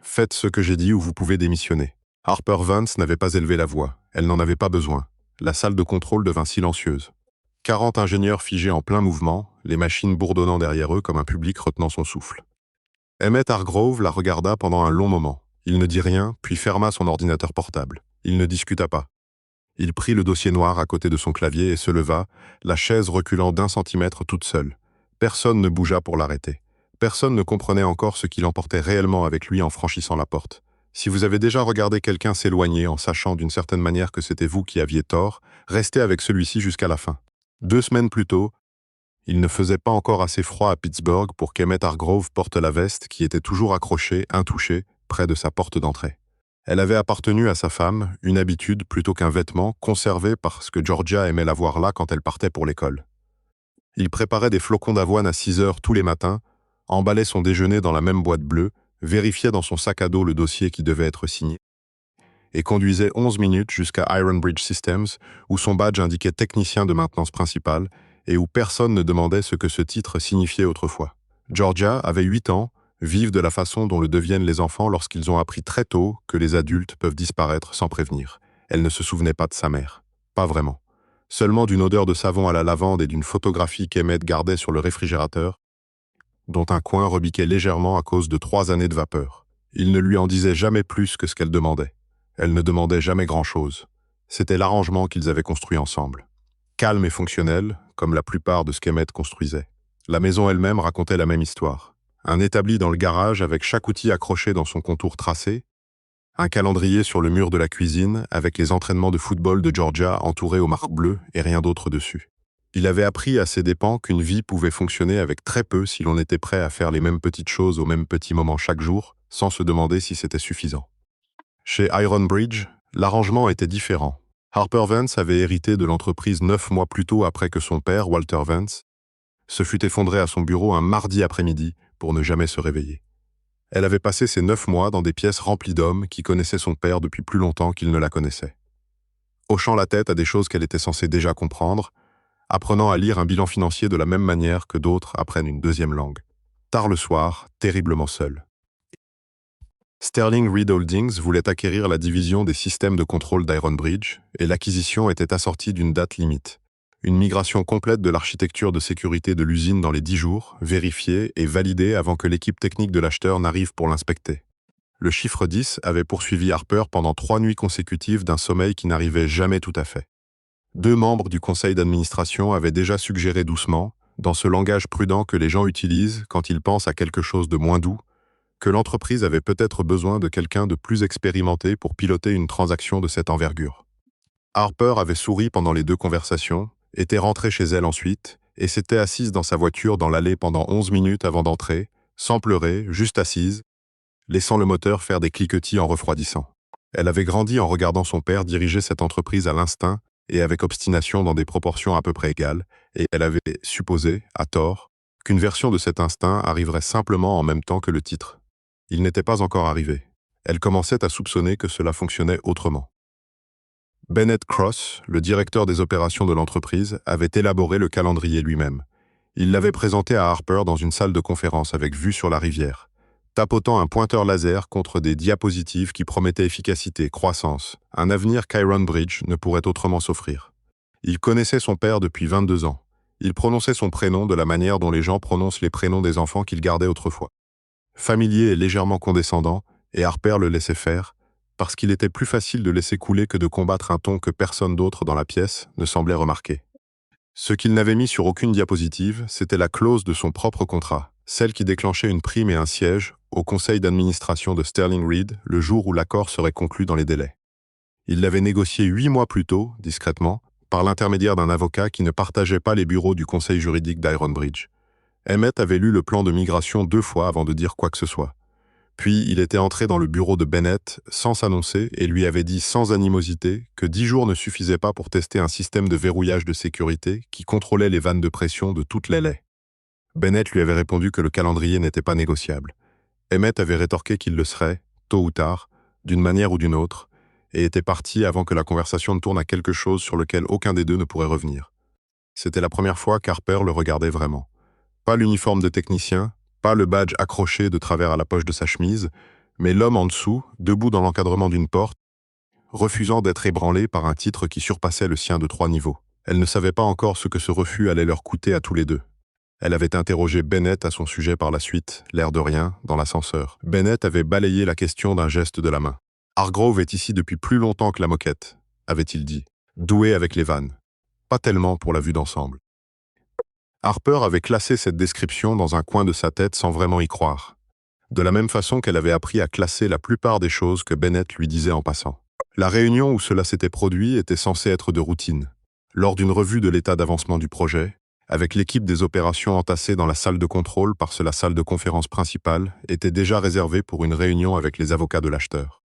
Faites ce que j'ai dit ou vous pouvez démissionner. Harper Vance n'avait pas élevé la voix. Elle n'en avait pas besoin. La salle de contrôle devint silencieuse. 40 ingénieurs figés en plein mouvement, les machines bourdonnant derrière eux comme un public retenant son souffle. Emmett Hargrove la regarda pendant un long moment. Il ne dit rien, puis ferma son ordinateur portable. Il ne discuta pas. Il prit le dossier noir à côté de son clavier et se leva, la chaise reculant d'1 centimètre toute seule. Personne ne bougea pour l'arrêter. Personne ne comprenait encore ce qu'il emportait réellement avec lui en franchissant la porte. Si vous avez déjà regardé quelqu'un s'éloigner en sachant d'une certaine manière que c'était vous qui aviez tort, restez avec celui-ci jusqu'à la fin. 2 semaines plus tôt, il ne faisait pas encore assez froid à Pittsburgh pour qu'Emmett Hargrove porte la veste qui était toujours accrochée, intouchée, près de sa porte d'entrée. Elle avait appartenu à sa femme, une habitude plutôt qu'un vêtement, conservé parce que Georgia aimait la voir là quand elle partait pour l'école. Il préparait des flocons d'avoine à 6 heures tous les matins, emballait son déjeuner dans la même boîte bleue, vérifiait dans son sac à dos le dossier qui devait être signé, et conduisait 11 minutes jusqu'à Iron Bridge Systems, où son badge indiquait technicien de maintenance principale, et où personne ne demandait ce que ce titre signifiait autrefois. Georgia avait 8 ans, vive de la façon dont le deviennent les enfants lorsqu'ils ont appris très tôt que les adultes peuvent disparaître sans prévenir. Elle ne se souvenait pas de sa mère. Pas vraiment. Seulement d'une odeur de savon à la lavande et d'une photographie qu'Emmett gardait sur le réfrigérateur, dont un coin rebiquait légèrement à cause de 3 années de vapeur. Il ne lui en disait jamais plus que ce qu'elle demandait. Elle ne demandait jamais grand-chose. C'était l'arrangement qu'ils avaient construit ensemble. Calme et fonctionnel, comme la plupart de ce qu'Emmett construisait. La maison elle-même racontait la même histoire. Un établi dans le garage avec chaque outil accroché dans son contour tracé, un calendrier sur le mur de la cuisine avec les entraînements de football de Georgia entourés aux marques bleues et rien d'autre dessus. Il avait appris à ses dépens qu'une vie pouvait fonctionner avec très peu si l'on était prêt à faire les mêmes petites choses au même petit moment chaque jour, sans se demander si c'était suffisant. Chez Iron Bridge, l'arrangement était différent. Harper Vance avait hérité de l'entreprise 9 mois plus tôt après que son père, Walter Vance, se fût effondré à son bureau un mardi après-midi pour ne jamais se réveiller. Elle avait passé ces 9 mois dans des pièces remplies d'hommes qui connaissaient son père depuis plus longtemps qu'il ne la connaissait. Hochant la tête à des choses qu'elle était censée déjà comprendre, apprenant à lire un bilan financier de la même manière que d'autres apprennent une deuxième langue. Tard le soir, terriblement seule. Sterling Reed Holdings voulait acquérir la division des systèmes de contrôle d'Iron Bridge et l'acquisition était assortie d'une date limite. Une migration complète de l'architecture de sécurité de l'usine dans les 10 jours, vérifiée et validée avant que l'équipe technique de l'acheteur n'arrive pour l'inspecter. Le chiffre 10 avait poursuivi Harper pendant 3 nuits consécutives d'un sommeil qui n'arrivait jamais tout à fait. 2 membres du conseil d'administration avaient déjà suggéré doucement, dans ce langage prudent que les gens utilisent quand ils pensent à quelque chose de moins doux, que l'entreprise avait peut-être besoin de quelqu'un de plus expérimenté pour piloter une transaction de cette envergure. Harper avait souri pendant les 2 conversations, était rentrée chez elle ensuite, et s'était assise dans sa voiture dans l'allée pendant 11 minutes avant d'entrer, sans pleurer, juste assise, laissant le moteur faire des cliquetis en refroidissant. Elle avait grandi en regardant son père diriger cette entreprise à l'instinct et avec obstination dans des proportions à peu près égales, et elle avait supposé, à tort, qu'une version de cet instinct arriverait simplement en même temps que le titre. Il n'était pas encore arrivé. Elle commençait à soupçonner que cela fonctionnait autrement. Bennett Cross, le directeur des opérations de l'entreprise, avait élaboré le calendrier lui-même. Il l'avait présenté à Harper dans une salle de conférence avec vue sur la rivière, tapotant un pointeur laser contre des diapositives qui promettaient efficacité, croissance, un avenir qu'Iron Bridge ne pourrait autrement s'offrir. Il connaissait son père depuis 22 ans. Il prononçait son prénom de la manière dont les gens prononcent les prénoms des enfants qu'ils gardaient autrefois. Familier et légèrement condescendant, et Harper le laissait faire, parce qu'il était plus facile de laisser couler que de combattre un ton que personne d'autre dans la pièce ne semblait remarquer. Ce qu'il n'avait mis sur aucune diapositive, c'était la clause de son propre contrat, celle qui déclenchait une prime et un siège au conseil d'administration de Sterling Reed le jour où l'accord serait conclu dans les délais. Il l'avait négocié 8 mois plus tôt, discrètement, par l'intermédiaire d'un avocat qui ne partageait pas les bureaux du conseil juridique d'Iron Bridge. Emmett avait lu le plan de migration 2 fois avant de dire quoi que ce soit. Puis il était entré dans le bureau de Bennett sans s'annoncer et lui avait dit sans animosité que 10 jours ne suffisaient pas pour tester un système de verrouillage de sécurité qui contrôlait les vannes de pression de toutes les laies. Bennett lui avait répondu que le calendrier n'était pas négociable. Emmett avait rétorqué qu'il le serait, tôt ou tard, d'une manière ou d'une autre, et était parti avant que la conversation ne tourne à quelque chose sur lequel aucun des deux ne pourrait revenir. C'était la première fois qu'Harper le regardait vraiment. Pas l'uniforme de technicien, pas le badge accroché de travers à la poche de sa chemise, Mais l'homme en dessous, debout dans l'encadrement d'une porte, refusant d'être ébranlé par un titre qui surpassait le sien de 3 niveaux. Elle ne savait pas encore ce que ce refus allait leur coûter à tous les deux. Elle avait interrogé Bennett à son sujet par la suite, l'air de rien, dans l'ascenseur. Bennett avait balayé la question d'un geste de la main. « Hargrove est ici depuis plus longtemps que la moquette », avait-il dit. Doué avec les vannes. Pas tellement pour la vue d'ensemble. Harper avait classé cette description dans un coin de sa tête sans vraiment y croire. De la même façon qu'elle avait appris à classer la plupart des choses que Bennett lui disait en passant. La réunion où cela s'était produit était censée être de routine. Lors d'une revue de l'état d'avancement du projet, avec l'équipe des opérations entassée dans la salle de contrôle parce que la salle de conférence principale était déjà réservée pour une réunion avec les avocats de l'acheteur.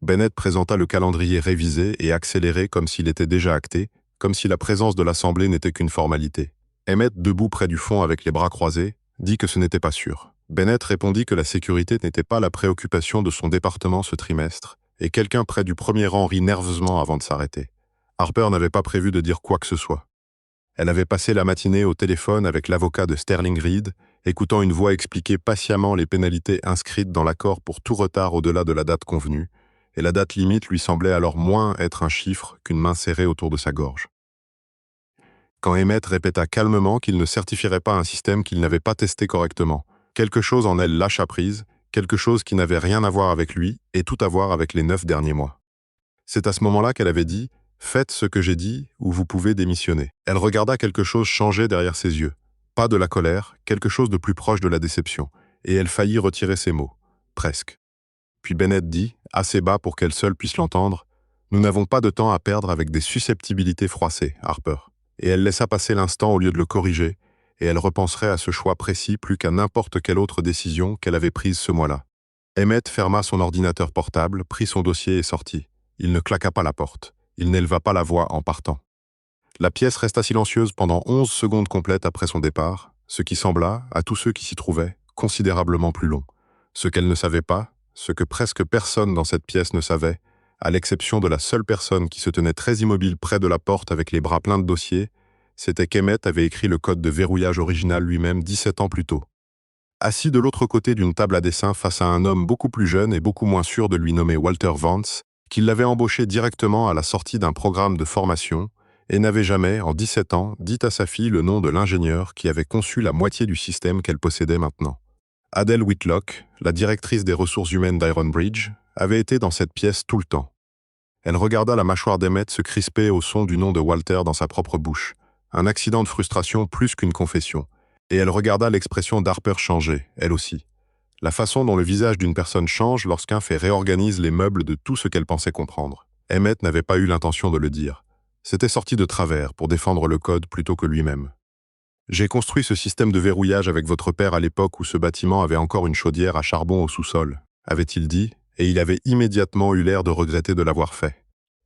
Bennett présenta le calendrier révisé et accéléré comme s'il était déjà acté, comme si la présence de l'Assemblée n'était qu'une formalité. Emmett, debout près du fond avec les bras croisés, dit que ce n'était pas sûr. Bennett répondit que la sécurité n'était pas la préoccupation de son département ce trimestre, et quelqu'un près du premier rang rit nerveusement avant de s'arrêter. Harper n'avait pas prévu de dire quoi que ce soit. Elle avait passé la matinée au téléphone avec l'avocat de Sterling Reed, écoutant une voix expliquer patiemment les pénalités inscrites dans l'accord pour tout retard au-delà de la date convenue, et la date limite lui semblait alors moins être un chiffre qu'une main serrée autour de sa gorge. Quand Emmett répéta calmement qu'il ne certifierait pas un système qu'il n'avait pas testé correctement, quelque chose en elle lâcha prise, quelque chose qui n'avait rien à voir avec lui et tout à voir avec les 9 derniers mois. C'est à ce moment-là qu'elle avait dit « Faites ce que j'ai dit ou vous pouvez démissionner ». Elle regarda quelque chose changer derrière ses yeux. Pas de la colère, quelque chose de plus proche de la déception, et elle faillit retirer ses mots. Presque. Puis Bennett dit, assez bas pour qu'elle seule puisse l'entendre, « Nous n'avons pas de temps à perdre avec des susceptibilités froissées, Harper. » Et elle laissa passer l'instant au lieu de le corriger, et elle repenserait à ce choix précis plus qu'à n'importe quelle autre décision qu'elle avait prise ce mois-là. Emmett ferma son ordinateur portable, prit son dossier et sortit. Il ne claqua pas la porte. Il n'éleva pas la voix en partant. La pièce resta silencieuse pendant 11 secondes complètes après son départ, ce qui sembla, à tous ceux qui s'y trouvaient, considérablement plus long. Ce qu'elle ne savait pas, ce que presque personne dans cette pièce ne savait, à l'exception de la seule personne qui se tenait très immobile près de la porte avec les bras pleins de dossiers, c'était qu'Emmett avait écrit le code de verrouillage original lui-même 17 ans plus tôt. Assis de l'autre côté d'une table à dessin face à un homme beaucoup plus jeune et beaucoup moins sûr de lui nommer Walter Vance, qui l'avait embauché directement à la sortie d'un programme de formation et n'avait jamais, en 17 ans, dit à sa fille le nom de l'ingénieur qui avait conçu la moitié du système qu'elle possédait maintenant. Adele Whitlock, la directrice des ressources humaines d'Ironbridge, avait été dans cette pièce tout le temps. Elle regarda la mâchoire d'Emmett se crisper au son du nom de Walter dans sa propre bouche, un accident de frustration plus qu'une confession, et elle regarda l'expression d'Harper changer, elle aussi. La façon dont le visage d'une personne change lorsqu'un fait réorganise les meubles de tout ce qu'elle pensait comprendre. Emmett n'avait pas eu l'intention de le dire. C'était sorti de travers pour défendre le code plutôt que lui-même. J'ai construit ce système de verrouillage avec votre père à l'époque où ce bâtiment avait encore une chaudière à charbon au sous-sol, avait-il dit, et il avait immédiatement eu l'air de regretter de l'avoir fait.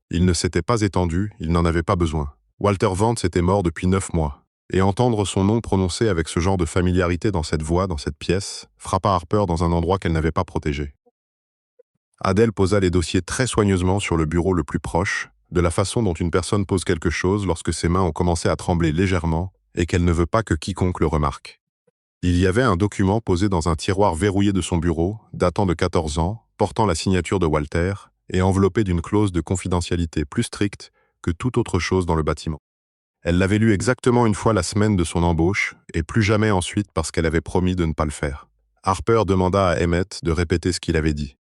Il ne s'était pas étendu, il n'en avait pas besoin. Walter Vance était mort depuis 9 mois, et entendre son nom prononcé avec ce genre de familiarité dans cette voix, dans cette pièce, frappa Harper dans un endroit qu'elle n'avait pas protégé. Adele posa les dossiers très soigneusement sur le bureau le plus proche, de la façon dont une personne pose quelque chose lorsque ses mains ont commencé à trembler légèrement et qu'elle ne veut pas que quiconque le remarque. Il y avait un document posé dans un tiroir verrouillé de son bureau, datant de 14 ans, portant la signature de Walter et enveloppé d'une clause de confidentialité plus stricte que toute autre chose dans le bâtiment. Elle l'avait lu exactement une fois la semaine de son embauche, et plus jamais ensuite parce qu'elle avait promis de ne pas le faire. Harper demanda à Emmett de répéter ce qu'il avait dit.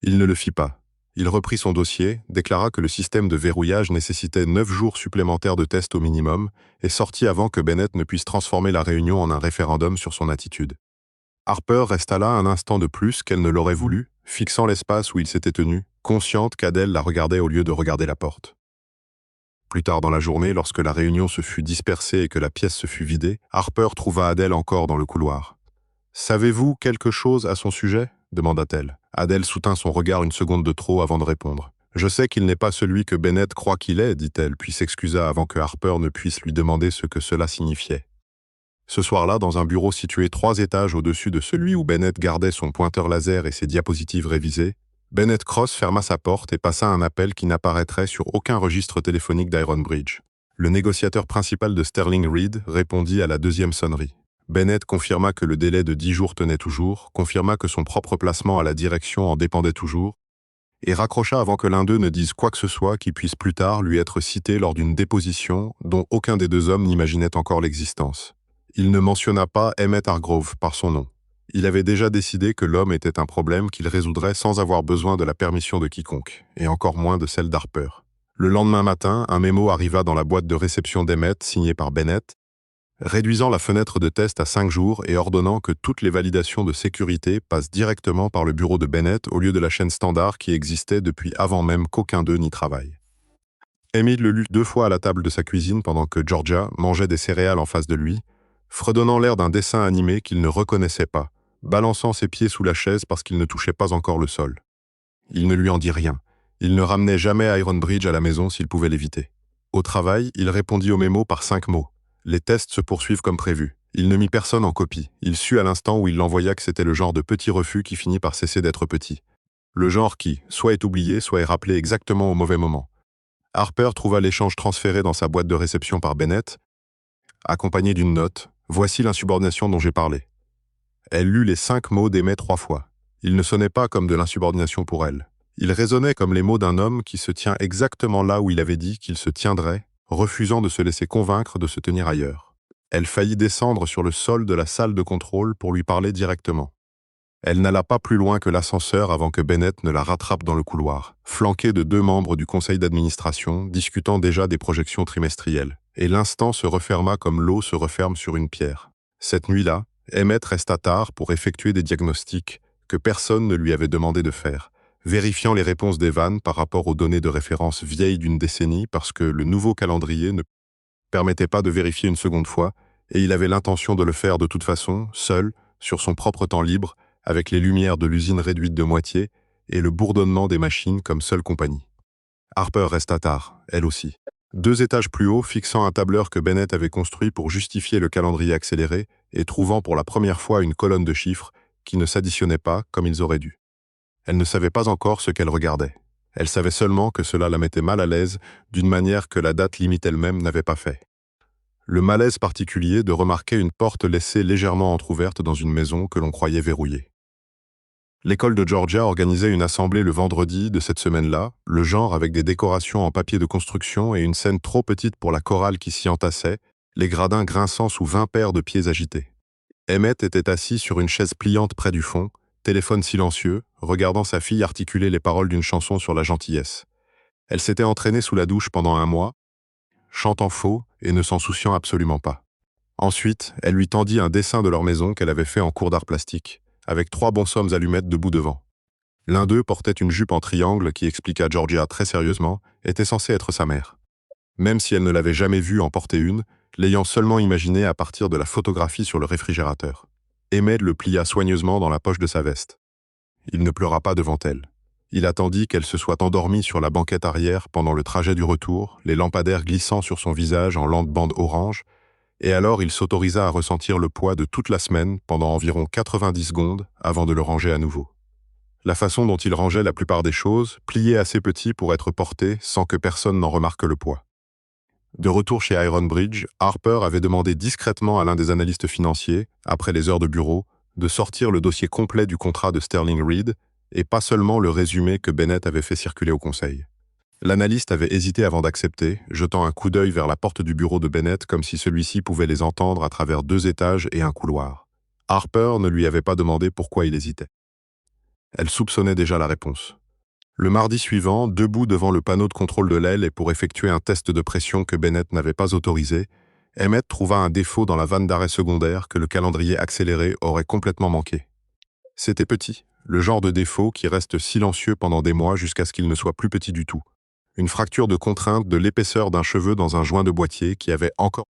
Il ne le fit pas. Il reprit son dossier, déclara que le système de verrouillage nécessitait 9 jours supplémentaires de tests au minimum, et sortit avant que Bennett ne puisse transformer la réunion en un référendum sur son attitude. Harper resta là un instant de plus qu'elle ne l'aurait voulu, fixant l'espace où il s'était tenu, consciente qu'Adele la regardait au lieu de regarder la porte. Plus tard dans la journée, lorsque la réunion se fut dispersée et que la pièce se fut vidée, Harper trouva Adele encore dans le couloir. « Savez-vous quelque chose à son sujet ?» demanda-t-elle. Adele soutint son regard une seconde de trop avant de répondre. « Je sais qu'il n'est pas celui que Bennett croit qu'il est, dit-elle, puis s'excusa avant que Harper ne puisse lui demander ce que cela signifiait. Ce soir-là, dans un bureau situé 3 étages au-dessus de celui où Bennett gardait son pointeur laser et ses diapositives révisées, Bennett Cross ferma sa porte et passa un appel qui n'apparaîtrait sur aucun registre téléphonique d'Ironbridge. Le négociateur principal de Sterling Reed répondit à la 2e sonnerie. Bennett confirma que le délai de 10 jours tenait toujours, confirma que son propre placement à la direction en dépendait toujours, et raccrocha avant que l'un d'eux ne dise quoi que ce soit qui puisse plus tard lui être cité lors d'une déposition dont aucun des deux hommes n'imaginait encore l'existence. Il ne mentionna pas Emmett Hargrove par son nom. Il avait déjà décidé que l'homme était un problème qu'il résoudrait sans avoir besoin de la permission de quiconque, et encore moins de celle d'Harper. Le lendemain matin, un mémo arriva dans la boîte de réception d'Emmett, signé par Bennett, réduisant la fenêtre de test à 5 jours et ordonnant que toutes les validations de sécurité passent directement par le bureau de Bennett au lieu de la chaîne standard qui existait depuis avant même qu'aucun d'eux n'y travaille. Emile le lut 2 fois à la table de sa cuisine pendant que Georgia mangeait des céréales en face de lui, fredonnant l'air d'un dessin animé qu'il ne reconnaissait pas, balançant ses pieds sous la chaise parce qu'il ne touchait pas encore le sol. Il ne lui en dit rien. Il ne ramenait jamais Ironbridge à la maison s'il pouvait l'éviter. Au travail, il répondit au mémo par 5 mots. Les tests se poursuivent comme prévu. Il ne mit personne en copie. Il sut à l'instant où il l'envoya que c'était le genre de petit refus qui finit par cesser d'être petit. Le genre qui, soit est oublié, soit est rappelé exactement au mauvais moment. Harper trouva l'échange transféré dans sa boîte de réception par Bennett, accompagné d'une note. Voici l'insubordination dont j'ai parlé. Elle lut les 5 mots d'Emmett 3 fois. Il ne sonnait pas comme de l'insubordination pour elle. Il résonnait comme les mots d'un homme qui se tient exactement là où il avait dit qu'il se tiendrait, refusant de se laisser convaincre de se tenir ailleurs. Elle faillit descendre sur le sol de la salle de contrôle pour lui parler directement. Elle n'alla pas plus loin que l'ascenseur avant que Bennett ne la rattrape dans le couloir, flanqué de 2 membres du conseil d'administration, discutant déjà des projections trimestrielles. Et l'instant se referma comme l'eau se referme sur une pierre. Cette nuit-là, Emmett resta tard pour effectuer des diagnostics que personne ne lui avait demandé de faire, vérifiant les réponses d'Evan par rapport aux données de référence vieilles d'une décennie parce que le nouveau calendrier ne permettait pas de vérifier une seconde fois, et il avait l'intention de le faire de toute façon, seul, sur son propre temps libre, avec les lumières de l'usine réduites de moitié et le bourdonnement des machines comme seule compagnie. Harper resta tard, elle aussi. 2 étages plus haut, fixant un tableur que Bennett avait construit pour justifier le calendrier accéléré et trouvant pour la première fois une colonne de chiffres qui ne s'additionnaient pas comme ils auraient dû. Elle ne savait pas encore ce qu'elle regardait. Elle savait seulement que cela la mettait mal à l'aise d'une manière que la date limite elle-même n'avait pas fait. Le malaise particulier de remarquer une porte laissée légèrement entr'ouverte dans une maison que l'on croyait verrouillée. L'école de Georgia organisait une assemblée le vendredi de cette semaine-là, le genre avec des décorations en papier de construction et une scène trop petite pour la chorale qui s'y entassait, les gradins grinçant sous 20 paires de pieds agités. Emmett était assis sur une chaise pliante près du fond, téléphone silencieux, regardant sa fille articuler les paroles d'une chanson sur la gentillesse. Elle s'était entraînée sous la douche pendant 1 mois, chantant faux et ne s'en souciant absolument pas. Ensuite, elle lui tendit un dessin de leur maison qu'elle avait fait en cours d'art plastique, avec 3 bonshommes allumettes debout devant. L'un d'eux portait une jupe en triangle qui, expliqua Georgia très sérieusement, était censée être sa mère. Même si elle ne l'avait jamais vue en porter une, l'ayant seulement imaginée à partir de la photographie sur le réfrigérateur. Emmett le plia soigneusement dans la poche de sa veste. Il ne pleura pas devant elle. Il attendit qu'elle se soit endormie sur la banquette arrière pendant le trajet du retour, les lampadaires glissant sur son visage en lente bande orange, et alors il s'autorisa à ressentir le poids de toute la semaine pendant environ 90 secondes avant de le ranger à nouveau. La façon dont il rangeait la plupart des choses, plié assez petit pour être porté sans que personne n'en remarque le poids. De retour chez Ironbridge, Harper avait demandé discrètement à l'un des analystes financiers, après les heures de bureau, de sortir le dossier complet du contrat de Sterling Reed, et pas seulement le résumé que Bennett avait fait circuler au conseil. L'analyste avait hésité avant d'accepter, jetant un coup d'œil vers la porte du bureau de Bennett comme si celui-ci pouvait les entendre à travers 2 étages et un couloir. Harper ne lui avait pas demandé pourquoi il hésitait. Elle soupçonnait déjà la réponse. Le mardi suivant, debout devant le panneau de contrôle de l'aile et pour effectuer un test de pression que Bennett n'avait pas autorisé, Emmett trouva un défaut dans la vanne d'arrêt secondaire que le calendrier accéléré aurait complètement manqué. C'était petit, le genre de défaut qui reste silencieux pendant des mois jusqu'à ce qu'il ne soit plus petit du tout. Une fracture de contrainte de l'épaisseur d'un cheveu dans un joint de boîtier qui avait encore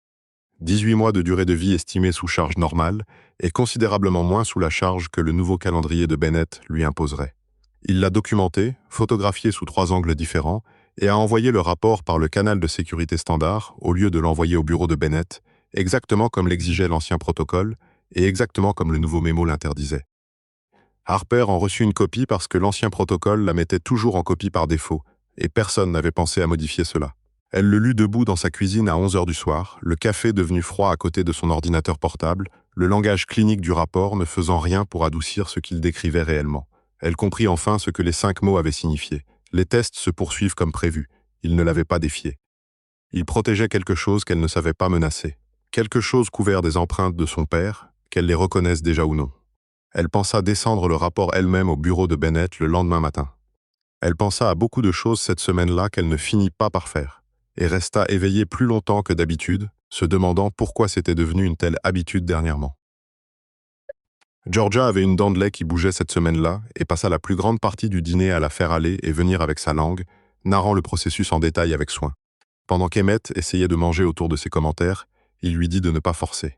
18 mois de durée de vie estimée sous charge normale et considérablement moins sous la charge que le nouveau calendrier de Bennett lui imposerait. Il l'a documenté, photographié sous 3 angles différents et a envoyé le rapport par le canal de sécurité standard au lieu de l'envoyer au bureau de Bennett, exactement comme l'exigeait l'ancien protocole et exactement comme le nouveau mémo l'interdisait. Harper en reçut une copie parce que l'ancien protocole la mettait toujours en copie par défaut, et personne n'avait pensé à modifier cela. Elle le lut debout dans sa cuisine à 11 heures du soir, le café devenu froid à côté de son ordinateur portable, le langage clinique du rapport ne faisant rien pour adoucir ce qu'il décrivait réellement. Elle comprit enfin ce que les 5 mots avaient signifié. Les tests se poursuivent comme prévu. Ils ne l'avaient pas défié. Ils protégeaient quelque chose qu'elle ne savait pas menacer. Quelque chose couvert des empreintes de son père, qu'elle les reconnaisse déjà ou non. Elle pensa descendre le rapport elle-même au bureau de Bennett le lendemain matin. Elle pensa à beaucoup de choses cette semaine-là qu'elle ne finit pas par faire, et resta éveillée plus longtemps que d'habitude, se demandant pourquoi c'était devenu une telle habitude dernièrement. Georgia avait une dent de lait qui bougeait cette semaine-là et passa la plus grande partie du dîner à la faire aller et venir avec sa langue, narrant le processus en détail avec soin. Pendant qu'Emmett essayait de manger autour de ses commentaires, il lui dit de ne pas forcer.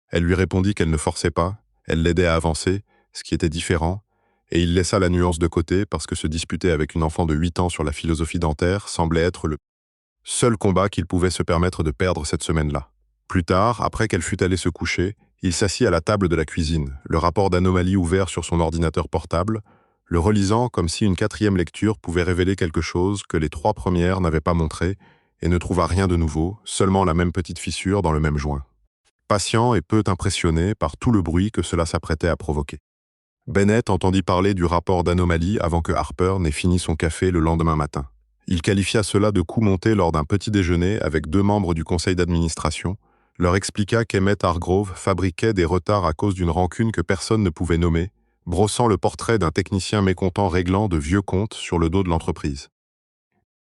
Elle lui répondit qu'elle ne forçait pas, elle l'aidait à avancer, ce qui était différent, et il laissa la nuance de côté parce que se disputer avec une enfant de 8 ans sur la philosophie dentaire semblait être le seul combat qu'il pouvait se permettre de perdre cette semaine-là. Plus tard, après qu'elle fût allée se coucher, il s'assit à la table de la cuisine, le rapport d'anomalie ouvert sur son ordinateur portable, le relisant comme si une 4e lecture pouvait révéler quelque chose que les 3 premières n'avaient pas montré, et ne trouva rien de nouveau, seulement la même petite fissure dans le même joint. Patient et peu impressionné par tout le bruit que cela s'apprêtait à provoquer. Bennett entendit parler du rapport d'anomalie avant que Harper n'ait fini son café le lendemain matin. Il qualifia cela de coup monté lors d'un petit déjeuner avec 2 membres du conseil d'administration, leur expliqua qu'Emmett Hargrove fabriquait des retards à cause d'une rancune que personne ne pouvait nommer, brossant le portrait d'un technicien mécontent réglant de vieux comptes sur le dos de l'entreprise.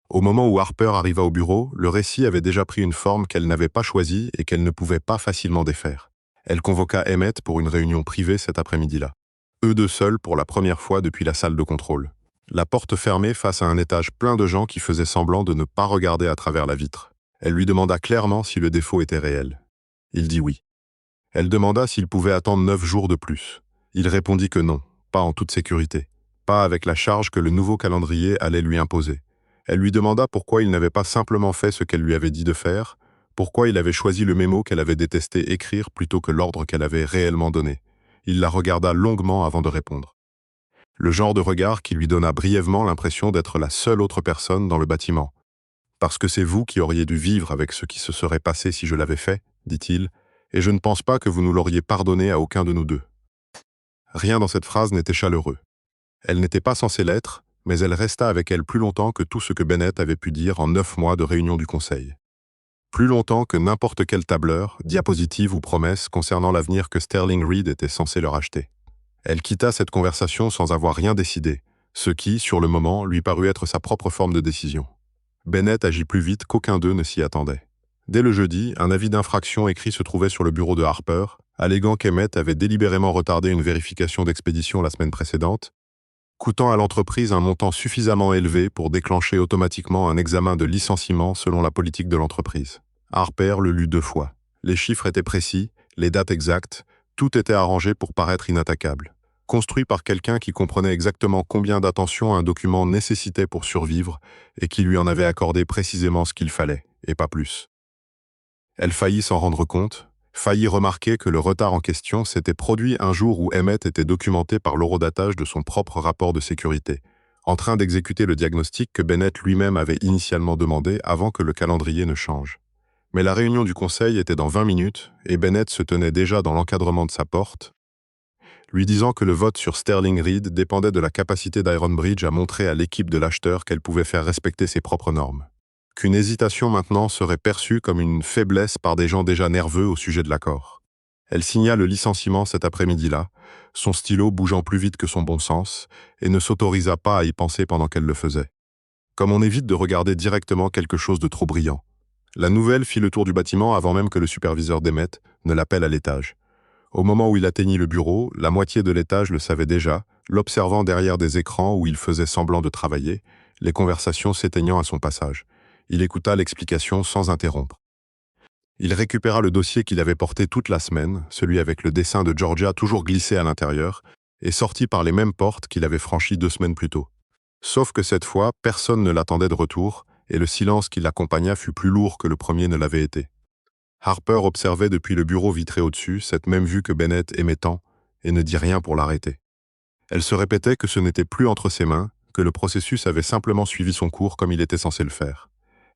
Au moment où Harper arriva au bureau, le récit avait déjà pris une forme qu'elle n'avait pas choisie et qu'elle ne pouvait pas facilement défaire. Elle convoqua Emmett pour une réunion privée cet après-midi-là. Eux deux seuls pour la première fois depuis la salle de contrôle. La porte fermée face à un étage plein de gens qui faisaient semblant de ne pas regarder à travers la vitre. Elle lui demanda clairement si le défaut était réel. Il dit oui. Elle demanda s'il pouvait attendre 9 jours de plus. Il répondit que non, pas en toute sécurité, pas avec la charge que le nouveau calendrier allait lui imposer. Elle lui demanda pourquoi il n'avait pas simplement fait ce qu'elle lui avait dit de faire, pourquoi il avait choisi le mémo qu'elle avait détesté écrire plutôt que l'ordre qu'elle avait réellement donné. Il la regarda longuement avant de répondre. Le genre de regard qui lui donna brièvement l'impression d'être la seule autre personne dans le bâtiment. « Parce que c'est vous qui auriez dû vivre avec ce qui se serait passé si je l'avais fait, » dit-il, « et je ne pense pas que vous nous l'auriez pardonné à aucun de nous deux. » Rien dans cette phrase n'était chaleureux. Elle n'était pas censée l'être, mais elle resta avec elle plus longtemps que tout ce que Bennett avait pu dire en 9 mois de réunion du conseil. Plus longtemps que n'importe quel tableur, diapositive ou promesse concernant l'avenir que Sterling Reed était censé leur acheter. Elle quitta cette conversation sans avoir rien décidé, ce qui, sur le moment, lui parut être sa propre forme de décision. Bennett agit plus vite qu'aucun d'eux ne s'y attendait. Dès le jeudi, un avis d'infraction écrit se trouvait sur le bureau de Harper, alléguant qu'Emmett avait délibérément retardé une vérification d'expédition la semaine précédente, coûtant à l'entreprise un montant suffisamment élevé pour déclencher automatiquement un examen de licenciement selon la politique de l'entreprise. Harper le lut 2 fois. Les chiffres étaient précis, les dates exactes, tout était arrangé pour paraître inattaquable. Construit par quelqu'un qui comprenait exactement combien d'attention un document nécessitait pour survivre et qui lui en avait accordé précisément ce qu'il fallait, et pas plus. Elle faillit s'en rendre compte, faillit remarquer que le retard en question s'était produit un jour où Emmett était documenté par l'horodatage de son propre rapport de sécurité, en train d'exécuter le diagnostic que Bennett lui-même avait initialement demandé avant que le calendrier ne change. Mais la réunion du conseil était dans 20 minutes et Bennett se tenait déjà dans l'encadrement de sa porte, lui disant que le vote sur Sterling Reed dépendait de la capacité d'Ironbridge à montrer à l'équipe de l'acheteur qu'elle pouvait faire respecter ses propres normes. Qu'une hésitation maintenant serait perçue comme une faiblesse par des gens déjà nerveux au sujet de l'accord. Elle signa le licenciement cet après-midi-là, son stylo bougeant plus vite que son bon sens, et ne s'autorisa pas à y penser pendant qu'elle le faisait. Comme on évite de regarder directement quelque chose de trop brillant. La nouvelle fit le tour du bâtiment avant même que le superviseur d'Emmett ne l'appelle à l'étage. Au moment où il atteignit le bureau, la moitié de l'étage le savait déjà, l'observant derrière des écrans où il faisait semblant de travailler, les conversations s'éteignant à son passage. Il écouta l'explication sans interrompre. Il récupéra le dossier qu'il avait porté toute la semaine, celui avec le dessin de Georgia toujours glissé à l'intérieur, et sortit par les mêmes portes qu'il avait franchies 2 semaines plus tôt. Sauf que cette fois, personne ne l'attendait de retour, et le silence qui l'accompagna fut plus lourd que le premier ne l'avait été. Harper observait depuis le bureau vitré au-dessus cette même vue que Bennett aimait tant, et ne dit rien pour l'arrêter. Elle se répétait que ce n'était plus entre ses mains, que le processus avait simplement suivi son cours comme il était censé le faire.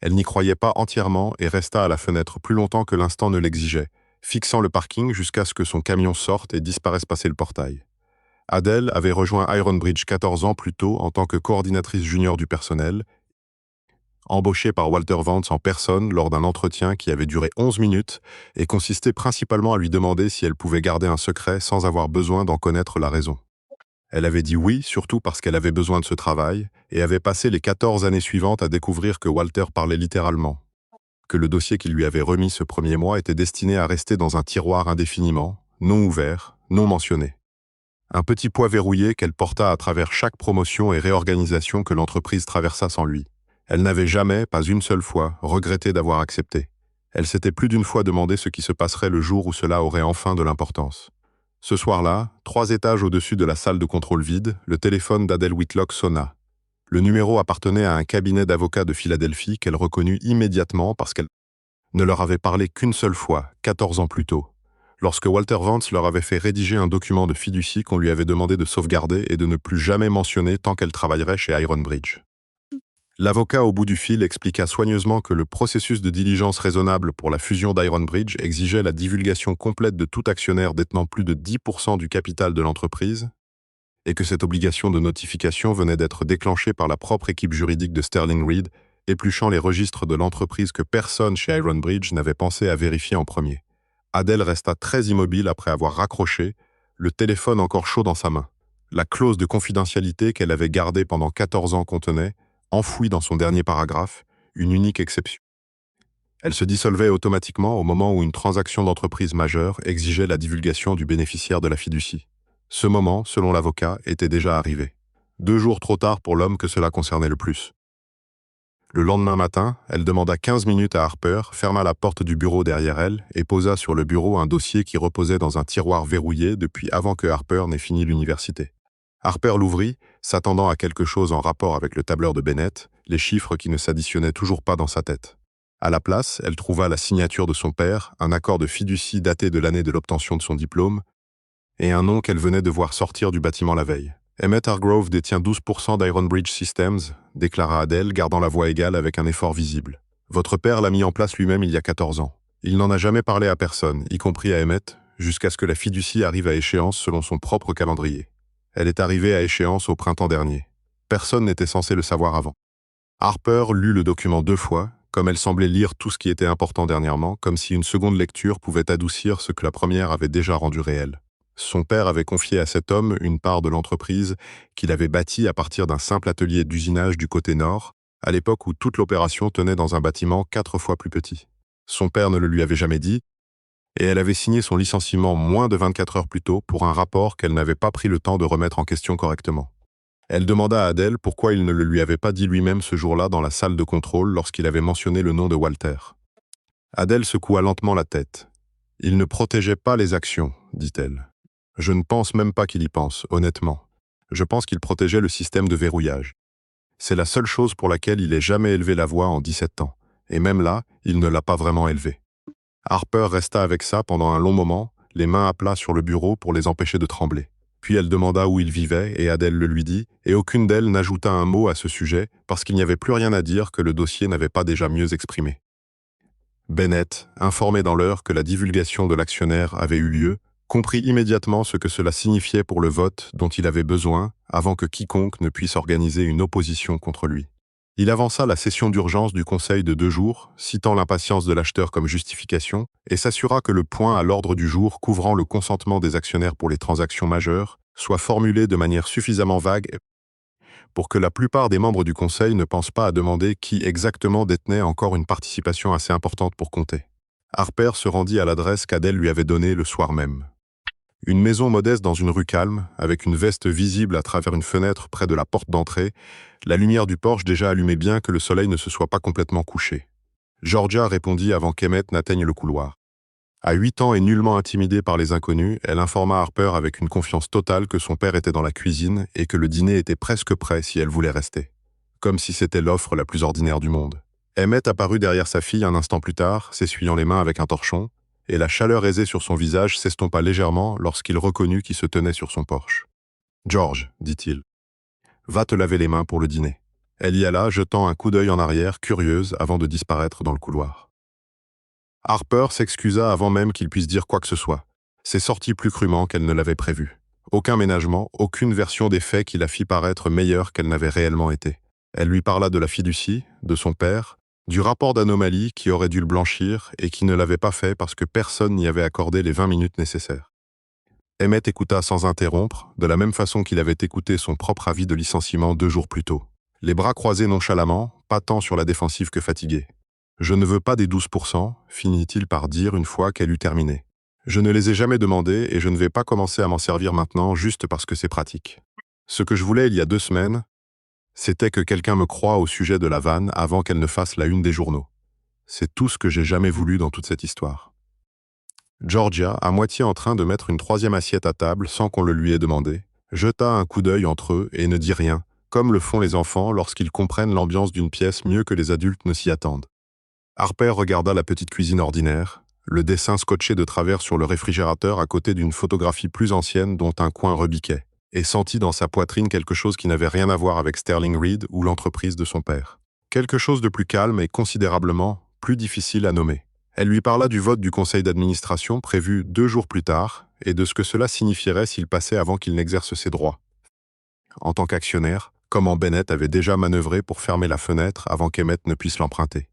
Elle n'y croyait pas entièrement et resta à la fenêtre plus longtemps que l'instant ne l'exigeait, fixant le parking jusqu'à ce que son camion sorte et disparaisse passer le portail. Adele avait rejoint Ironbridge 14 ans plus tôt en tant que coordinatrice junior du personnel, embauchée par Walter Vance en personne lors d'un entretien qui avait duré 11 minutes et consistait principalement à lui demander si elle pouvait garder un secret sans avoir besoin d'en connaître la raison. Elle avait dit oui, surtout parce qu'elle avait besoin de ce travail, et avait passé les 14 années suivantes à découvrir que Walter parlait littéralement, que le dossier qu'il lui avait remis ce premier mois était destiné à rester dans un tiroir indéfiniment, non ouvert, non mentionné. Un petit poids verrouillé qu'elle porta à travers chaque promotion et réorganisation que l'entreprise traversa sans lui. Elle n'avait jamais, pas une seule fois, regretté d'avoir accepté. Elle s'était plus d'une fois demandé ce qui se passerait le jour où cela aurait enfin de l'importance. Ce soir-là, 3 étages au-dessus de la salle de contrôle vide, le téléphone d'Adele Whitlock sonna. Le numéro appartenait à un cabinet d'avocats de Philadelphie qu'elle reconnut immédiatement parce qu'elle ne leur avait parlé qu'une seule fois, 14 ans plus tôt, lorsque Walter Vance leur avait fait rédiger un document de fiducie qu'on lui avait demandé de sauvegarder et de ne plus jamais mentionner tant qu'elle travaillerait chez Ironbridge. L'avocat au bout du fil expliqua soigneusement que le processus de diligence raisonnable pour la fusion d'Ironbridge exigeait la divulgation complète de tout actionnaire détenant plus de 10% du capital de l'entreprise et que cette obligation de notification venait d'être déclenchée par la propre équipe juridique de Sterling Reed, épluchant les registres de l'entreprise que personne chez Ironbridge n'avait pensé à vérifier en premier. Adele resta très immobile après avoir raccroché, le téléphone encore chaud dans sa main. La clause de confidentialité qu'elle avait gardée pendant 14 ans contenait, enfouie dans son dernier paragraphe, une unique exception. Elle se dissolvait automatiquement au moment où une transaction d'entreprise majeure exigeait la divulgation du bénéficiaire de la fiducie. Ce moment, selon l'avocat, était déjà arrivé. 2 jours trop tard pour l'homme que cela concernait le plus. Le lendemain matin, elle demanda 15 minutes à Harper, ferma la porte du bureau derrière elle et posa sur le bureau un dossier qui reposait dans un tiroir verrouillé depuis avant que Harper n'ait fini l'université. Harper l'ouvrit, s'attendant à quelque chose en rapport avec le tableur de Bennett, les chiffres qui ne s'additionnaient toujours pas dans sa tête. À la place, elle trouva la signature de son père, un accord de fiducie daté de l'année de l'obtention de son diplôme, et un nom qu'elle venait de voir sortir du bâtiment la veille. Emmett Hargrove détient 12% d'Ironbridge Systems, déclara Adele, gardant la voix égale avec un effort visible. Votre père l'a mis en place lui-même il y a 14 ans. Il n'en a jamais parlé à personne, y compris à Emmett, jusqu'à ce que la fiducie arrive à échéance selon son propre calendrier. Elle est arrivée à échéance au printemps dernier. Personne n'était censé le savoir avant. Harper lut le document 2 fois, comme elle semblait lire tout ce qui était important dernièrement, comme si une seconde lecture pouvait adoucir ce que la première avait déjà rendu réel. Son père avait confié à cet homme une part de l'entreprise qu'il avait bâtie à partir d'un simple atelier d'usinage du côté nord, à l'époque où toute l'opération tenait dans un bâtiment 4 fois plus petit. Son père ne le lui avait jamais dit, et elle avait signé son licenciement moins de 24 heures plus tôt pour un rapport qu'elle n'avait pas pris le temps de remettre en question correctement. Elle demanda à Adele pourquoi il ne le lui avait pas dit lui-même ce jour-là dans la salle de contrôle lorsqu'il avait mentionné le nom de Walter. Adele secoua lentement la tête. « Il ne protégeait pas les actions, dit-elle. Je ne pense même pas qu'il y pense, honnêtement. Je pense qu'il protégeait le système de verrouillage. C'est la seule chose pour laquelle il ait jamais élevé la voix en 17 ans. Et même là, il ne l'a pas vraiment élevée. » Harper resta avec ça pendant un long moment, les mains à plat sur le bureau pour les empêcher de trembler. Puis elle demanda où il vivait, et Adele le lui dit, et aucune d'elles n'ajouta un mot à ce sujet, parce qu'il n'y avait plus rien à dire que le dossier n'avait pas déjà mieux exprimé. Bennett, informé dans l'heure que la divulgation de l'actionnaire avait eu lieu, comprit immédiatement ce que cela signifiait pour le vote dont il avait besoin avant que quiconque ne puisse organiser une opposition contre lui. Il avança la session d'urgence du Conseil de 2 jours, citant l'impatience de l'acheteur comme justification, et s'assura que le point à l'ordre du jour couvrant le consentement des actionnaires pour les transactions majeures soit formulé de manière suffisamment vague pour que la plupart des membres du Conseil ne pensent pas à demander qui exactement détenait encore une participation assez importante pour compter. Harper se rendit à l'adresse qu'Adele lui avait donnée le soir même. Une maison modeste dans une rue calme, avec une veste visible à travers une fenêtre près de la porte d'entrée, la lumière du porche déjà allumait bien que le soleil ne se soit pas complètement couché. Georgia répondit avant qu'Emmett n'atteigne le couloir. À 8 ans et nullement intimidée par les inconnus, elle informa Harper avec une confiance totale que son père était dans la cuisine et que le dîner était presque prêt si elle voulait rester. Comme si c'était l'offre la plus ordinaire du monde. Emmett apparut derrière sa fille un instant plus tard, s'essuyant les mains avec un torchon, et la chaleur aisée sur son visage s'estompa légèrement lorsqu'il reconnut qui se tenait sur son porche. « George, dit-il, va te laver les mains pour le dîner. » Elle y alla, jetant un coup d'œil en arrière, curieuse, avant de disparaître dans le couloir. Harper s'excusa avant même qu'il puisse dire quoi que ce soit. C'est sorti plus crûment qu'elle ne l'avait prévu. Aucun ménagement, aucune version des faits qui la fit paraître meilleure qu'elle n'avait réellement été. Elle lui parla de la fiducie, de son père, du rapport d'anomalie qui aurait dû le blanchir et qui ne l'avait pas fait parce que personne n'y avait accordé les 20 minutes nécessaires. Emmett écouta sans interrompre, de la même façon qu'il avait écouté son propre avis de licenciement 2 jours plus tôt. Les bras croisés nonchalamment, pas tant sur la défensive que fatigué. « Je ne veux pas des 12%, finit-il par dire une fois qu'elle eut terminé. Je ne les ai jamais demandés et je ne vais pas commencer à m'en servir maintenant juste parce que c'est pratique. Ce que je voulais il y a 2 semaines, c'était que quelqu'un me croie au sujet de la vanne avant qu'elle ne fasse la une des journaux. C'est tout ce que j'ai jamais voulu dans toute cette histoire. » Georgia, à moitié en train de mettre une 3e assiette à table sans qu'on le lui ait demandé, jeta un coup d'œil entre eux et ne dit rien, comme le font les enfants lorsqu'ils comprennent l'ambiance d'une pièce mieux que les adultes ne s'y attendent. Harper regarda la petite cuisine ordinaire, le dessin scotché de travers sur le réfrigérateur à côté d'une photographie plus ancienne dont un coin rebiquait, et sentit dans sa poitrine quelque chose qui n'avait rien à voir avec Sterling Reed ou l'entreprise de son père. Quelque chose de plus calme et considérablement plus difficile à nommer. Elle lui parla du vote du conseil d'administration prévu 2 jours plus tard et de ce que cela signifierait s'il passait avant qu'il n'exerce ses droits. En tant qu'actionnaire, comment Bennett avait déjà manœuvré pour fermer la fenêtre avant qu'Emmett ne puisse l'emprunter.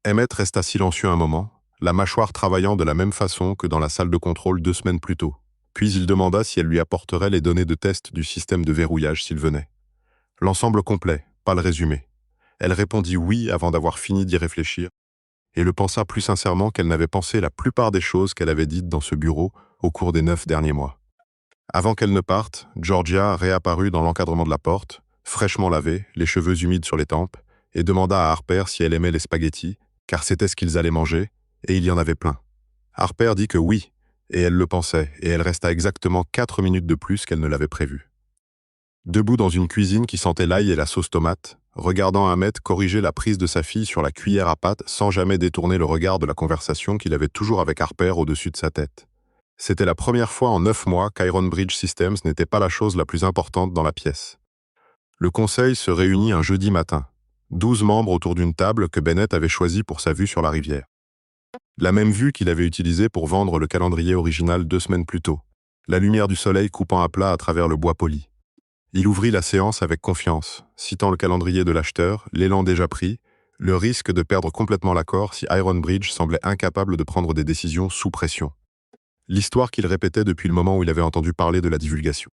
Emmett resta silencieux un moment, la mâchoire travaillant de la même façon que dans la salle de contrôle 2 semaines plus tôt. Puis il demanda si elle lui apporterait les données de test du système de verrouillage s'il venait. L'ensemble complet, pas le résumé. Elle répondit oui avant d'avoir fini d'y réfléchir, et le pensa plus sincèrement qu'elle n'avait pensé la plupart des choses qu'elle avait dites dans ce bureau au cours des 9 derniers mois. Avant qu'elle ne parte, Georgia réapparut dans l'encadrement de la porte, fraîchement lavée, les cheveux humides sur les tempes, et demanda à Harper si elle aimait les spaghettis, car c'était ce qu'ils allaient manger, et il y en avait plein. Harper dit que oui, et elle le pensait, et elle resta exactement 4 minutes de plus qu'elle ne l'avait prévu. Debout dans une cuisine qui sentait l'ail et la sauce tomate, regardant Ahmed corriger la prise de sa fille sur la cuillère à pâte sans jamais détourner le regard de la conversation qu'il avait toujours avec Harper au-dessus de sa tête. C'était la première fois en 9 mois qu'Ironbridge Systems n'était pas la chose la plus importante dans la pièce. Le conseil se réunit un jeudi matin. 12 membres autour d'une table que Bennett avait choisie pour sa vue sur la rivière. La même vue qu'il avait utilisée pour vendre le calendrier original 2 semaines plus tôt, la lumière du soleil coupant à plat à travers le bois poli. Il ouvrit la séance avec confiance, citant le calendrier de l'acheteur, l'élan déjà pris, le risque de perdre complètement l'accord si Ironbridge semblait incapable de prendre des décisions sous pression. L'histoire qu'il répétait depuis le moment où il avait entendu parler de la divulgation.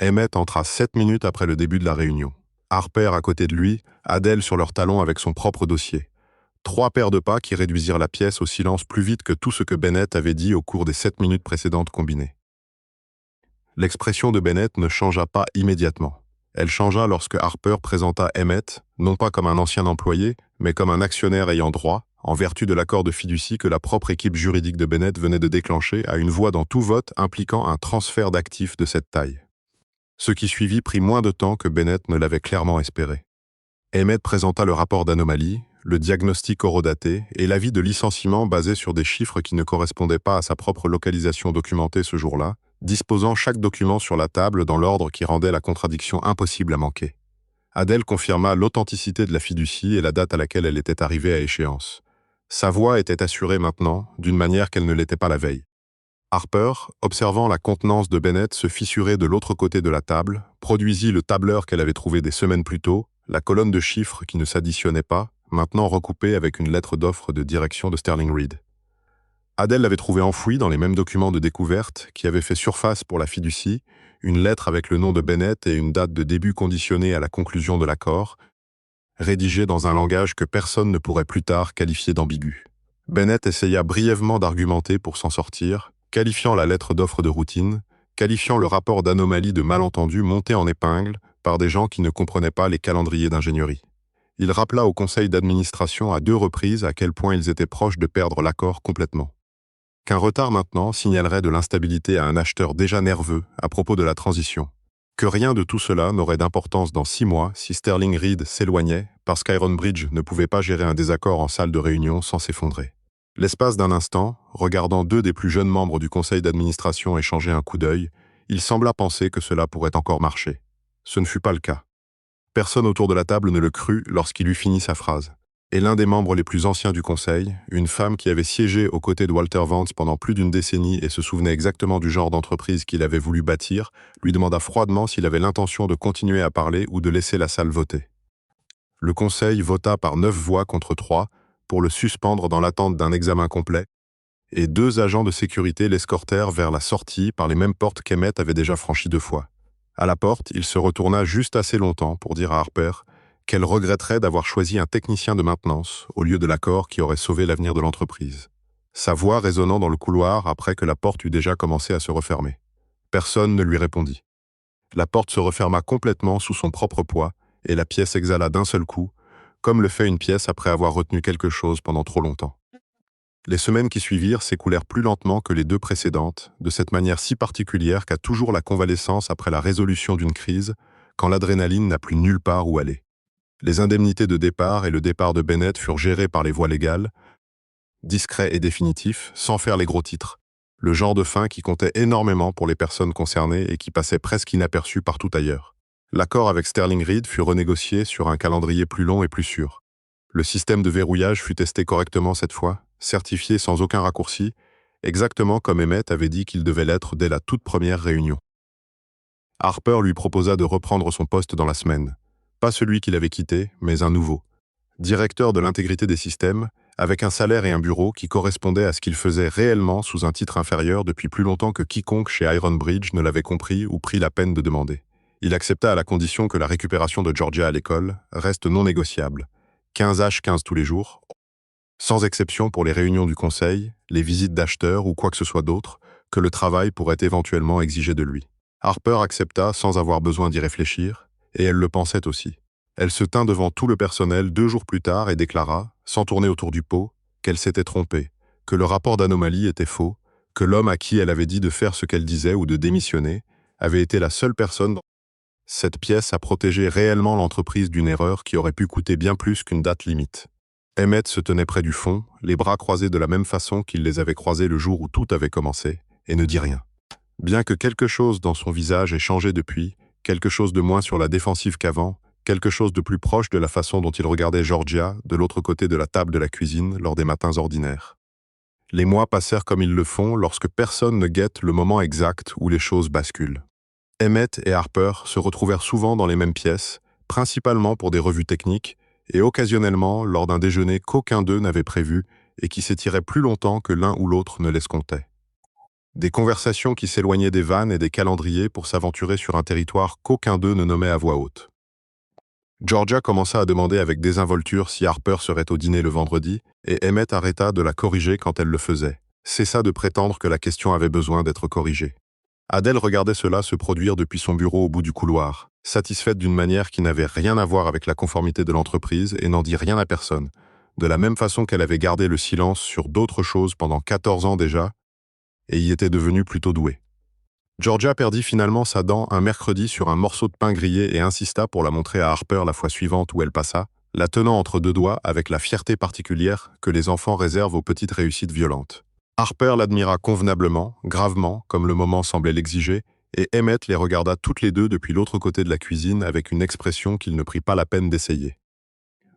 Emmett entra 7 minutes après le début de la réunion. Harper à côté de lui, Adèle sur leurs talons avec son propre dossier. 3 paires de pas qui réduisirent la pièce au silence plus vite que tout ce que Bennett avait dit au cours des 7 minutes précédentes combinées. L'expression de Bennett ne changea pas immédiatement. Elle changea lorsque Harper présenta Emmett, non pas comme un ancien employé, mais comme un actionnaire ayant droit, en vertu de l'accord de fiducie que la propre équipe juridique de Bennett venait de déclencher à une voix dans tout vote impliquant un transfert d'actifs de cette taille. Ce qui suivit prit moins de temps que Bennett ne l'avait clairement espéré. Emmett présenta le rapport d'anomalie, le diagnostic horodaté et l'avis de licenciement basé sur des chiffres qui ne correspondaient pas à sa propre localisation documentée ce jour-là, disposant chaque document sur la table dans l'ordre qui rendait la contradiction impossible à manquer. Adèle confirma l'authenticité de la fiducie et la date à laquelle elle était arrivée à échéance. Sa voix était assurée maintenant, d'une manière qu'elle ne l'était pas la veille. Harper, observant la contenance de Bennett se fissurer de l'autre côté de la table, produisit le tableur qu'elle avait trouvé des semaines plus tôt, la colonne de chiffres qui ne s'additionnait pas, maintenant recoupée avec une lettre d'offre de direction de Sterling Reed. Adèle l'avait trouvé enfouie dans les mêmes documents de découverte qui avaient fait surface pour la fiducie, une lettre avec le nom de Bennett et une date de début conditionnée à la conclusion de l'accord, rédigée dans un langage que personne ne pourrait plus tard qualifier d'ambigu. Bennett essaya brièvement d'argumenter pour s'en sortir, qualifiant la lettre d'offre de routine, qualifiant le rapport d'anomalie de malentendu monté en épingle par des gens qui ne comprenaient pas les calendriers d'ingénierie. Il rappela au conseil d'administration à 2 reprises à quel point ils étaient proches de perdre l'accord complètement. Qu'un retard maintenant signalerait de l'instabilité à un acheteur déjà nerveux à propos de la transition. Que rien de tout cela n'aurait d'importance dans 6 mois si Sterling Reed s'éloignait parce qu'Ironbridge ne pouvait pas gérer un désaccord en salle de réunion sans s'effondrer. L'espace d'un instant, regardant 2 des plus jeunes membres du conseil d'administration échanger un coup d'œil, il sembla penser que cela pourrait encore marcher. Ce ne fut pas le cas. Personne autour de la table ne le crut lorsqu'il eut fini sa phrase. Et l'un des membres les plus anciens du conseil, une femme qui avait siégé aux côtés de Walter Vance pendant plus d'une décennie et se souvenait exactement du genre d'entreprise qu'il avait voulu bâtir, lui demanda froidement s'il avait l'intention de continuer à parler ou de laisser la salle voter. Le conseil vota par 9 voix contre 3 pour le suspendre dans l'attente d'un examen complet, et 2 agents de sécurité l'escortèrent vers la sortie par les mêmes portes qu'Emmett avait déjà franchies 2 fois. À la porte, il se retourna juste assez longtemps pour dire à Harper qu'elle regretterait d'avoir choisi un technicien de maintenance au lieu de l'accord qui aurait sauvé l'avenir de l'entreprise. Sa voix résonnant dans le couloir après que la porte eut déjà commencé à se refermer. Personne ne lui répondit. La porte se referma complètement sous son propre poids et la pièce exhala d'un seul coup, comme le fait une pièce après avoir retenu quelque chose pendant trop longtemps. Les semaines qui suivirent s'écoulèrent plus lentement que les 2 précédentes, de cette manière si particulière qu'a toujours la convalescence après la résolution d'une crise, quand l'adrénaline n'a plus nulle part où aller. Les indemnités de départ et le départ de Bennett furent gérés par les voies légales, discrets et définitifs, sans faire les gros titres, le genre de fin qui comptait énormément pour les personnes concernées et qui passait presque inaperçu partout ailleurs. L'accord avec Sterling Reed fut renégocié sur un calendrier plus long et plus sûr. Le système de verrouillage fut testé correctement cette fois, certifié sans aucun raccourci, exactement comme Emmett avait dit qu'il devait l'être dès la toute première réunion. Harper lui proposa de reprendre son poste dans la semaine. Pas celui qu'il avait quitté, mais un nouveau. Directeur de l'intégrité des systèmes, avec un salaire et un bureau qui correspondaient à ce qu'il faisait réellement sous un titre inférieur depuis plus longtemps que quiconque chez Iron Bridge ne l'avait compris ou pris la peine de demander. Il accepta à la condition que la récupération de Georgia à l'école reste non négociable. 15h15 tous les jours, sans exception pour les réunions du conseil, les visites d'acheteurs ou quoi que ce soit d'autre, que le travail pourrait éventuellement exiger de lui. Harper accepta sans avoir besoin d'y réfléchir, et elle le pensait aussi. Elle se tint devant tout le personnel 2 jours plus tard et déclara, sans tourner autour du pot, qu'elle s'était trompée, que le rapport d'anomalie était faux, que l'homme à qui elle avait dit de faire ce qu'elle disait ou de démissionner avait été la seule personne dans cette pièce à protéger réellement l'entreprise d'une erreur qui aurait pu coûter bien plus qu'une date limite. Emmett se tenait près du fond, les bras croisés de la même façon qu'il les avait croisés le jour où tout avait commencé, et ne dit rien. Bien que quelque chose dans son visage ait changé depuis, quelque chose de moins sur la défensive qu'avant, quelque chose de plus proche de la façon dont il regardait Georgia de l'autre côté de la table de la cuisine lors des matins ordinaires. Les mois passèrent comme ils le font lorsque personne ne guette le moment exact où les choses basculent. Emmett et Harper se retrouvèrent souvent dans les mêmes pièces, principalement pour des revues techniques, et occasionnellement lors d'un déjeuner qu'aucun d'eux n'avait prévu et qui s'étirait plus longtemps que l'un ou l'autre ne l'escomptait. Des conversations qui s'éloignaient des vannes et des calendriers pour s'aventurer sur un territoire qu'aucun d'eux ne nommait à voix haute. Georgia commença à demander avec désinvolture si Harper serait au dîner le vendredi, et Emmett arrêta de la corriger quand elle le faisait, cessa de prétendre que la question avait besoin d'être corrigée. Adèle regardait cela se produire depuis son bureau au bout du couloir, satisfaite d'une manière qui n'avait rien à voir avec la conformité de l'entreprise et n'en dit rien à personne, de la même façon qu'elle avait gardé le silence sur d'autres choses pendant 14 ans déjà, et y était devenue plutôt douée. Georgia perdit finalement sa dent un mercredi sur un morceau de pain grillé et insista pour la montrer à Harper la fois suivante où elle passa, la tenant entre 2 doigts avec la fierté particulière que les enfants réservent aux petites réussites violentes. Harper l'admira convenablement, gravement, comme le moment semblait l'exiger, et Emmett les regarda toutes les 2 depuis l'autre côté de la cuisine avec une expression qu'il ne prit pas la peine d'essayer.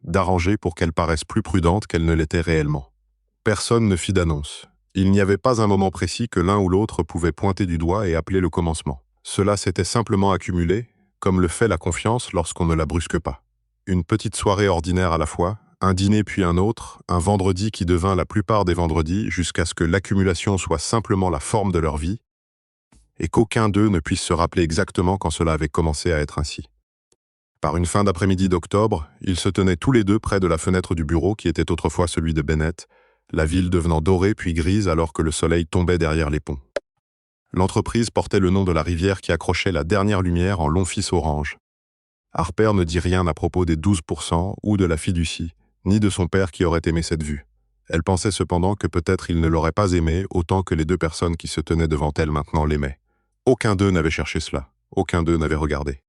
D'arranger pour qu'elle paraisse plus prudente qu'elle ne l'était réellement. Personne ne fit d'annonce. Il n'y avait pas un moment précis que l'un ou l'autre pouvait pointer du doigt et appeler le commencement. Cela s'était simplement accumulé, comme le fait la confiance lorsqu'on ne la brusque pas. Une petite soirée ordinaire à la fois, un dîner puis un autre, un vendredi qui devint la plupart des vendredis jusqu'à ce que l'accumulation soit simplement la forme de leur vie, et qu'aucun d'eux ne puisse se rappeler exactement quand cela avait commencé à être ainsi. Par une fin d'après-midi d'octobre, ils se tenaient tous les 2 près de la fenêtre du bureau qui était autrefois celui de Bennett, la ville devenant dorée puis grise alors que le soleil tombait derrière les ponts. L'entreprise portait le nom de la rivière qui accrochait la dernière lumière en long fils orange. Harper ne dit rien à propos des 12% ou de la fiducie, ni de son père qui aurait aimé cette vue. Elle pensait cependant que peut-être il ne l'aurait pas aimée autant que les 2 personnes qui se tenaient devant elle maintenant l'aimaient. Aucun d'eux n'avait cherché cela, aucun d'eux n'avait regardé.